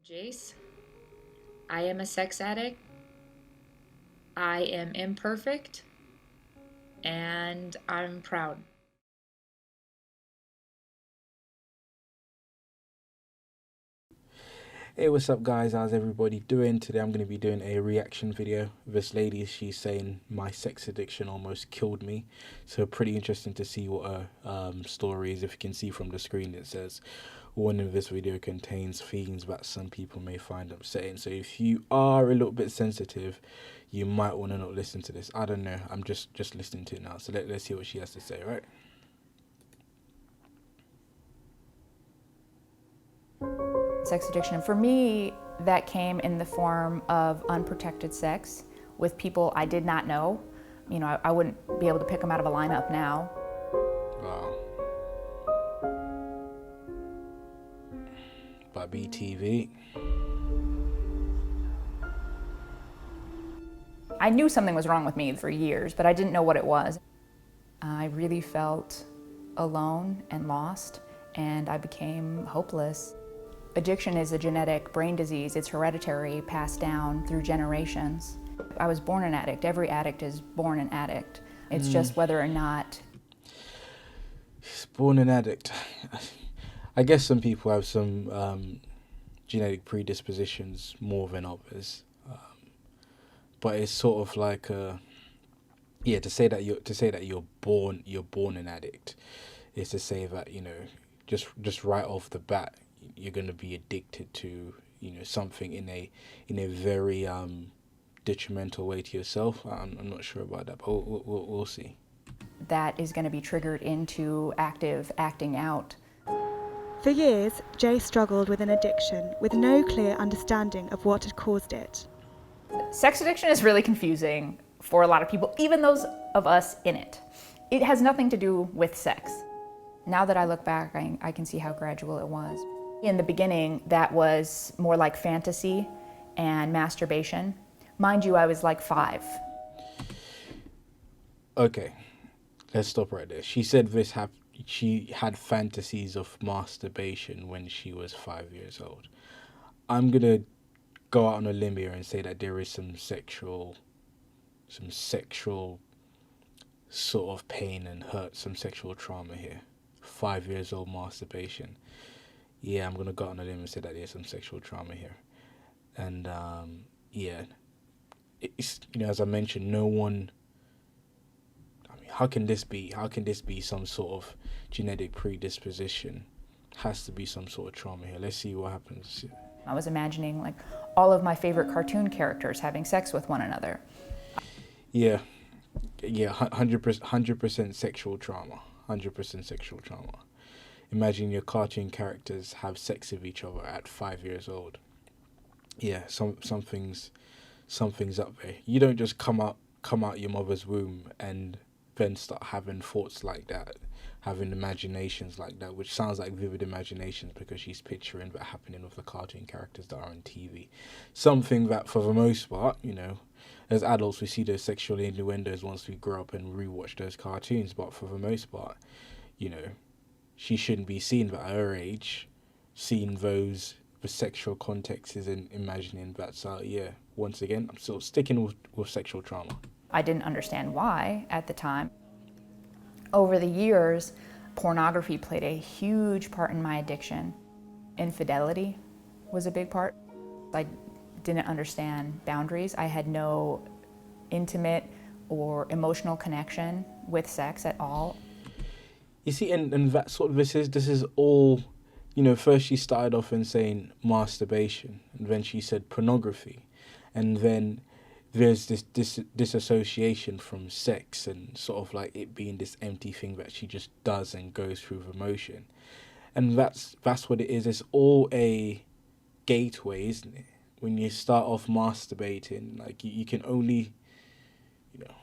Jace. I am a sex addict. I am imperfect. And I'm proud. Hey, what's up, guys? How's everybody doing? Today I'm going to be doing a reaction video. This lady, she's saying my sex addiction almost killed me. So pretty interesting to see what her story is. If you can see from the screen, it says warning, of this video contains themes that some people may find upsetting. So if you are a little bit sensitive, you might want to not listen to this. I don't know. I'm just listening to it now. So let's see what she has to say, right? Sex addiction, for me, that came in the form of unprotected sex with people I did not know. You know, I wouldn't be able to pick them out of a lineup now. Wow. By BTV. I knew something was wrong with me for years, but I didn't know what it was. I really felt alone and lost, and I became hopeless. Addiction is a genetic brain disease. It's hereditary, passed down through generations. I was born an addict. Every addict is born an addict. It's just whether or not. She's born an addict. I guess some people have some genetic predispositions more than others, but it's sort of like yeah, to say that you're born an addict is to say that, you know, just right off the bat you're going to be addicted to, you know, something in a very detrimental way to yourself. I'm not sure about that, but we'll see. That is going to be triggered into active acting out. For years, Jay struggled with an addiction with no clear understanding of what had caused it. Sex addiction is really confusing for a lot of people, even those of us in it. It has nothing to do with sex. Now that I look back, I can see how gradual it was. In the beginning, that was more like fantasy and masturbation. Mind you, I was like 5. Okay, let's stop right there. She said she had fantasies of masturbation when she was 5 years old. I'm gonna go out on a limb here and say that there is some sexual sort of pain and hurt, some sexual trauma here. 5 years old masturbation. Yeah, I'm gonna go out on a limb and say that there's some sexual trauma here. And yeah, it's, you know, as I mentioned, no one. I mean, how can this be? How can this be some sort of genetic predisposition? Has to be some sort of trauma here. Let's see what happens. I was imagining like all of my favorite cartoon characters having sex with one another. Yeah, yeah, 100% sexual trauma. 100% sexual trauma. Imagine your cartoon characters have sex with each other at 5 years old. Yeah, something's up there. You don't just come out your mother's womb and then start having thoughts like that, having imaginations like that, which sounds like vivid imaginations because she's picturing that happening with the cartoon characters that are on TV. Something that, for the most part, you know, as adults, we see those sexual innuendos once we grow up and rewatch those cartoons. But for the most part, you know, she shouldn't be seeing that at her age, seeing the sexual contexts and imagining that. So yeah, once again, I'm still sticking with sexual trauma. I didn't understand why at the time. Over the years, pornography played a huge part in my addiction. Infidelity was a big part. I didn't understand boundaries. I had no intimate or emotional connection with sex at all. You see, and that sort of this is all, you know. First she started off in saying masturbation, and then she said pornography, and then there's this disassociation from sex and sort of like it being this empty thing that she just does and goes through with emotion, and that's what it is. It's all a gateway, isn't it? When you start off masturbating, like you can only, you know,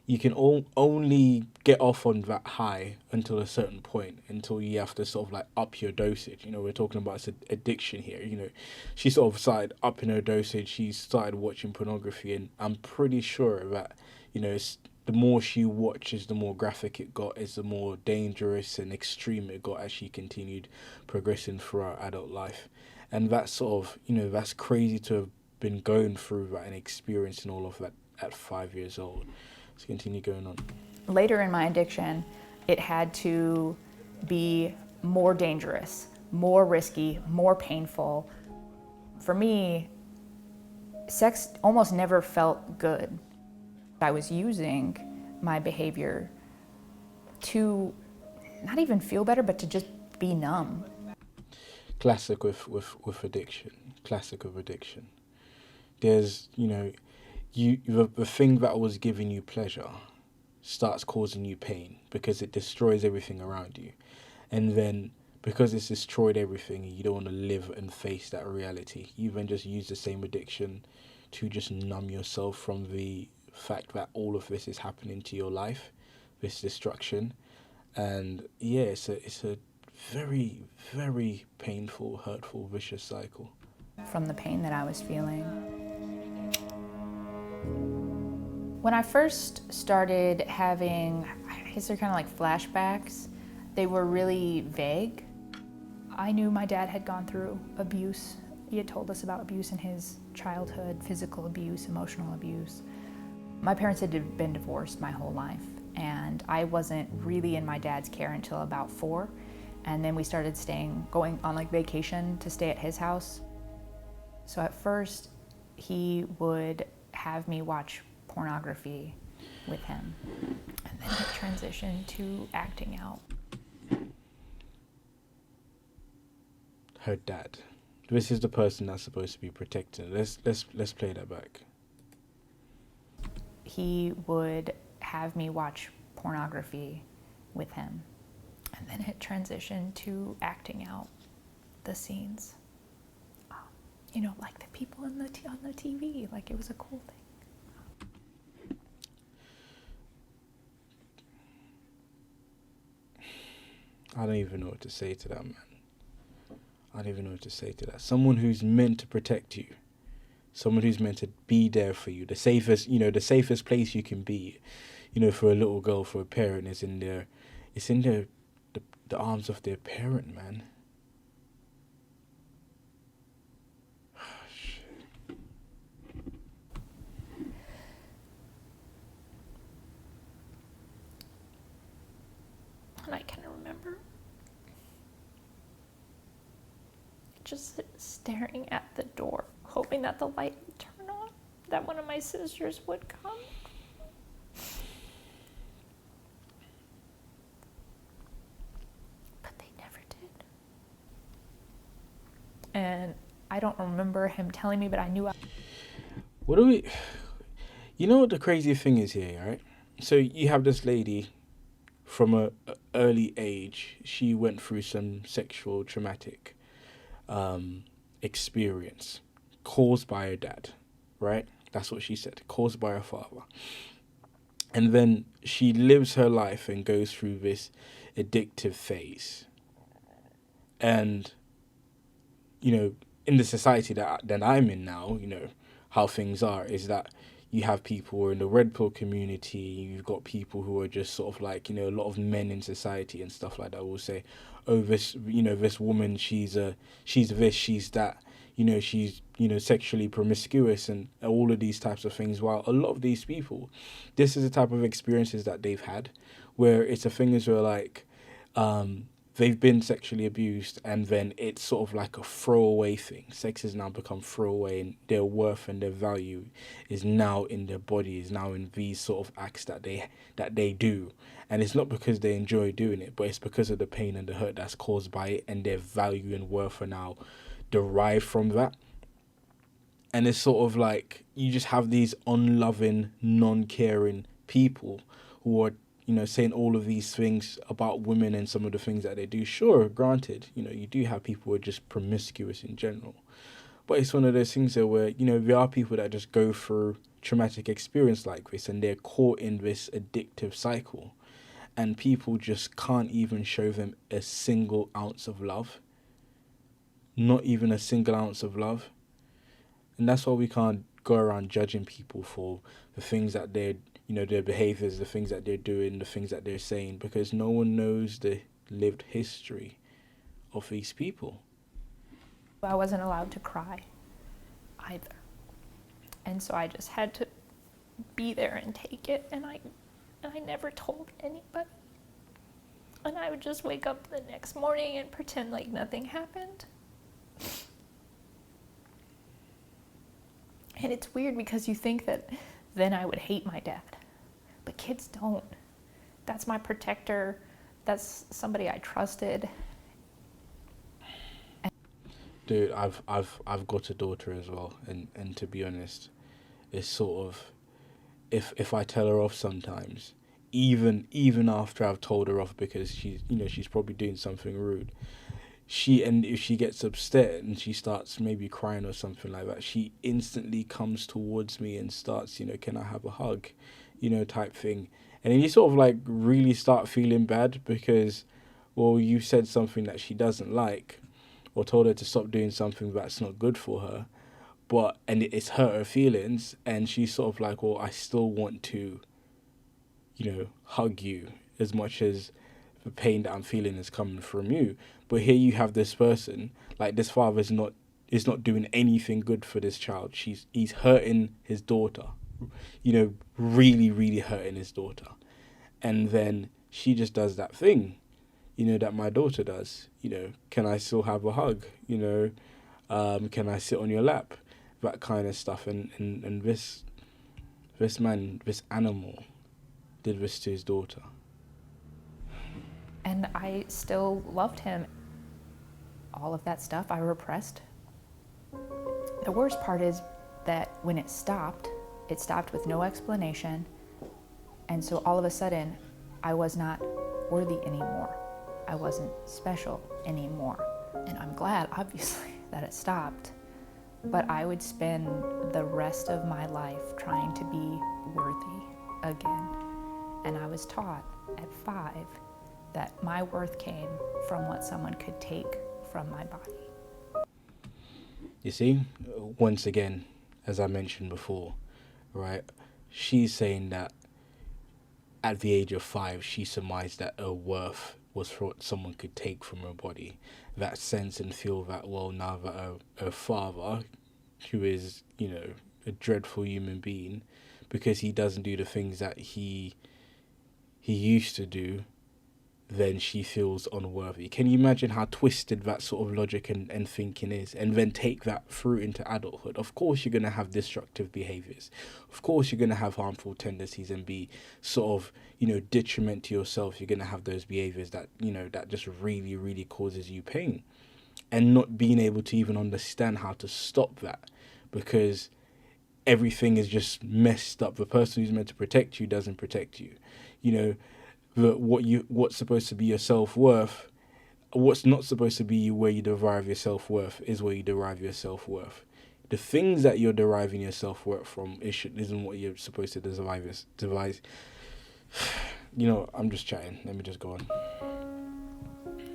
you can only get off on that high until a certain point, until you have to sort of like up your dosage. You know, we're talking about addiction here. You know, she sort of started upping her dosage. She started watching pornography, and I'm pretty sure that, you know, it's, the more she watches, the more graphic it got, is the more dangerous and extreme it got as she continued progressing throughout adult life. And that's sort of, that's crazy to have been going through that and experiencing all of that at 5 years old. Let's continue going on. Later in my addiction, it had to be more dangerous, more risky, more painful. For me, sex almost never felt good. I was using my behavior to not even feel better, but to just be numb. Classic with addiction. Classic of addiction. There's, the thing that was giving you pleasure starts causing you pain because it destroys everything around you. And then because it's destroyed everything, you don't want to live and face that reality. You then just use the same addiction to just numb yourself from the fact that all of this is happening to your life, this destruction. And yeah, it's a very, very painful, hurtful, vicious cycle. From the pain that I was feeling. When I first started having, I guess they're kind of like flashbacks, they were really vague. I knew my dad had gone through abuse. He had told us about abuse in his childhood, physical abuse, emotional abuse. My parents had been divorced my whole life, and I wasn't really in my dad's care until about 4. And then we started going on like vacation to stay at his house. So at first, he would have me watch pornography with him, and then it transitioned to acting out. Her dad. This is the person that's supposed to be protecting. Let's play that back. He would have me watch pornography with him, and then it transitioned to acting out the scenes. Like the people on the TV, like it was a cool thing. I don't even know what to say to that, man. I don't even know what to say to that. Someone who's meant to protect you. Someone who's meant to be there for you. The safest place you can be, for a little girl, for a parent, is in the arms of their parent, man. And I can remember just staring at the door, hoping that the light would turn on, that one of my sisters would come. But they never did. And I don't remember him telling me, but I knew You know what the crazy thing is here, right? So you have this lady from a early age. She went through some sexual traumatic experience caused by her dad, right? That's what she said, caused by her father. And then she lives her life and goes through this addictive phase. And, in the society that I'm in now, how things are is that you have people who are in the red pill community, you've got people who are just sort of like, a lot of men in society and stuff like that will say, oh, this woman, she's this, she's that, she's, sexually promiscuous and all of these types of things. While a lot of these people, this is the type of experiences that they've had, where it's a thing as well, like, they've been sexually abused and then it's sort of like a throwaway thing. Sex has now become throwaway and their worth and their value is now in their body, is now in these sort of acts that they do. And it's not because they enjoy doing it, but it's because of the pain and the hurt that's caused by it, and their value and worth are now derived from that. And it's sort of like you just have these unloving, non-caring people who are, saying all of these things about women and some of the things that they do. Sure, granted, you do have people who are just promiscuous in general. But it's one of those things there where, there are people that just go through traumatic experience like this and they're caught in this addictive cycle. And people just can't even show them a single ounce of love. Not even a single ounce of love. And that's why we can't go around judging people for the things that they're, their behaviors, the things that they're doing, the things that they're saying, because no one knows the lived history of these people. I wasn't allowed to cry either. And so I just had to be there and take it, and I never told anybody. And I would just wake up the next morning and pretend like nothing happened. And it's weird because you think that then I would hate my dad. But kids don't. That's my protector. That's somebody I trusted. Dude, I've got a daughter as well, and to be honest, it's sort of, if I tell her off sometimes, even after I've told her off because she's probably doing something rude, if she gets upset and she starts maybe crying or something like that, she instantly comes towards me and starts, can I have a hug, type thing. And then you sort of like really start feeling bad because, well, you said something that she doesn't like or told her to stop doing something that's not good for her, and it's hurt her feelings, and she's sort of like, well, I still want to, hug you as much as the pain that I'm feeling is coming from you. But here you have this person, like this father is not doing anything good for this child. He's hurting his daughter, really, really hurting his daughter. And then she just does that thing, that my daughter does. Can I still have a hug? Can I sit on your lap? That kind of stuff. And this man, this animal, did this to his daughter. And I still loved him. All of that stuff I repressed. The worst part is that when it stopped with no explanation. And so all of a sudden, I was not worthy anymore. I wasn't special anymore. And I'm glad, obviously, that it stopped. But I would spend the rest of my life trying to be worthy again. And I was taught at 5 that my worth came from what someone could take from my body. You see, once again, as I mentioned before, right, she's saying that at the age of 5, she surmised that her worth was for what someone could take from her body. That sense and feel that, well, now that her father, who is, a dreadful human being, because he doesn't do the things that he used to do, then she feels unworthy. Can you imagine how twisted that sort of logic and thinking is? And then take that through into adulthood. Of course you're going to have destructive behaviours. Of course you're going to have harmful tendencies and be sort of, detriment to yourself. You're going to have those behaviours that, that just really, really causes you pain. And not being able to even understand how to stop that because everything is just messed up. The person who's meant to protect you doesn't protect you. What's supposed to be your self-worth, what's not supposed to be where you derive your self-worth is where you derive your self-worth. The things that you're deriving your self-worth from isn't what you're supposed to devise. I'm just chatting. Let me just go on.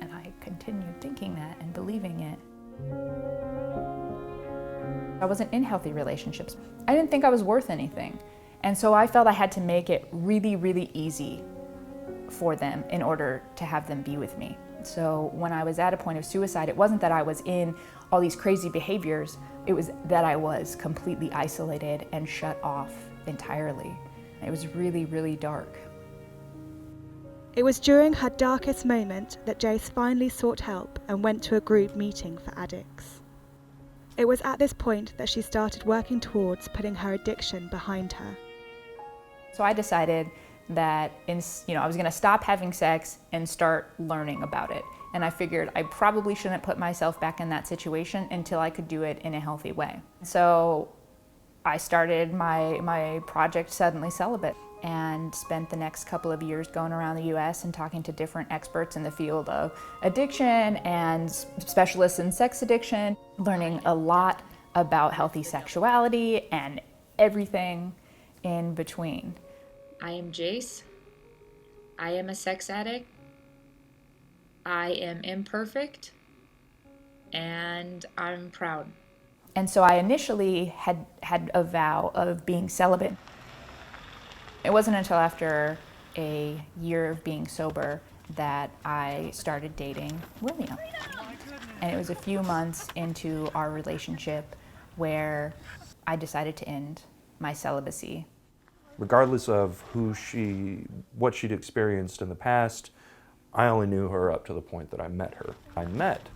And I continued thinking that and believing it. I wasn't in healthy relationships. I didn't think I was worth anything. And so I felt I had to make it really, really easy for them in order to have them be with me. So when I was at a point of suicide, it wasn't that I was in all these crazy behaviors, it was that I was completely isolated and shut off entirely. It was really, really dark. It was during her darkest moment that Jace finally sought help and went to a group meeting for addicts. It was at this point that she started working towards putting her addiction behind her. So I decided that I was going to stop having sex and start learning about it. And I figured I probably shouldn't put myself back in that situation until I could do it in a healthy way. So I started my project Suddenly Celibate and spent the next couple of years going around the US and talking to different experts in the field of addiction and specialists in sex addiction, learning a lot about healthy sexuality and everything in between. I am Jace. I am a sex addict. I am imperfect. And I'm proud. And so I initially had a vow of being celibate. It wasn't until after a year of being sober that I started dating William. And it was a few months into our relationship where I decided to end my celibacy. Regardless of what she'd experienced in the past, I only knew her up to the point that I met her. I met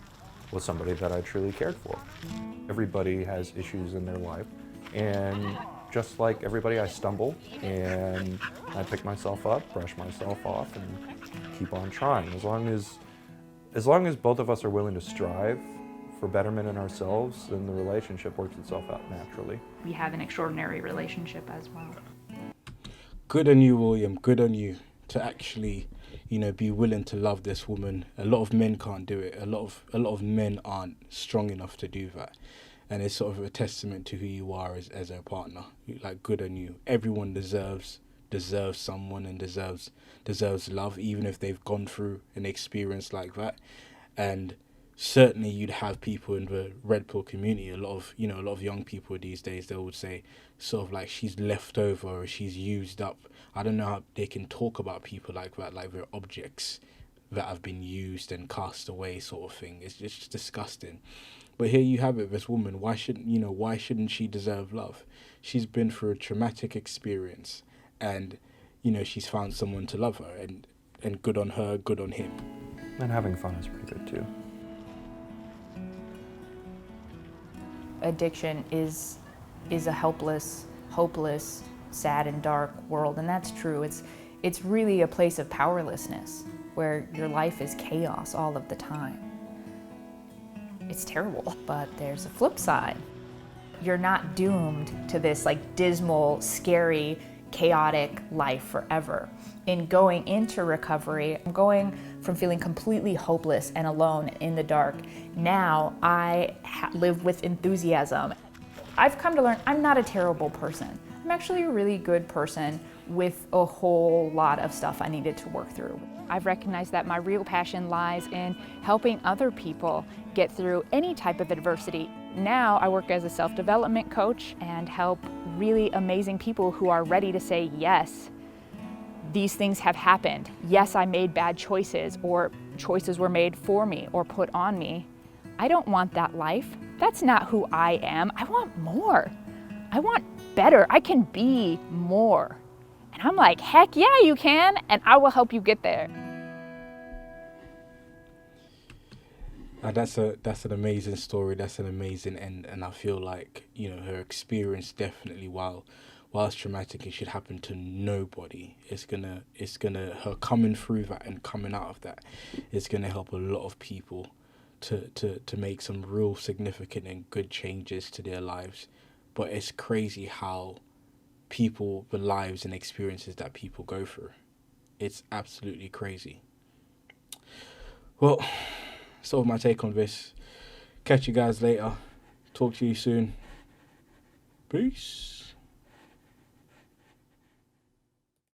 with somebody that I truly cared for. Everybody has issues in their life, and just like everybody, I stumble and I pick myself up, brush myself off, and keep on trying. As long as both of us are willing to strive for betterment in ourselves, then the relationship works itself out naturally. We have an extraordinary relationship as well. Good on you, William. Good on you to actually, be willing to love this woman. A lot of men can't do it. A lot of men aren't strong enough to do that. And it's sort of a testament to who you are as a partner. Like, good on you. Everyone deserves someone and deserves love, even if they've gone through an experience like that. And certainly you'd have people in the red pill community, a lot of young people these days, they would say sort of like she's left over or she's used up. I don't know how they can talk about people like that, like they're objects that have been used and cast away, sort of thing. It's just disgusting. But here you have it, this woman. Why shouldn't she deserve love? She's been through a traumatic experience, and she's found someone to love her, and good on her, good on him. And having fun is pretty good too. Addiction is a helpless, hopeless, sad and dark world, and that's true. It's really a place of powerlessness where your life is chaos all of the time. It's terrible, but there's a flip side. You're not doomed to this dismal, scary, chaotic life forever. In going into recovery, I'm going from feeling completely hopeless and alone in the dark. Now I live with enthusiasm. I've come to learn I'm not a terrible person. I'm actually a really good person with a whole lot of stuff I needed to work through. I've recognized that my real passion lies in helping other people get through any type of adversity. Now I work as a self-development coach and help really amazing people who are ready to say, yes, these things have happened. Yes, I made bad choices, or choices were made for me or put on me. I don't want that life. That's not who I am. I want more. I want better. I can be more. And I'm like, heck yeah, you can, and I will help you get there. That's an amazing story. That's an amazing end, and I feel like her experience definitely, whilst traumatic, it should happen to nobody. It's gonna her coming through that and coming out of that is gonna help a lot of people to make some real significant and good changes to their lives. But it's crazy how the lives and experiences that people go through. It's absolutely crazy. Well, sort of my take on this. Catch you guys later. Talk to you soon. Peace.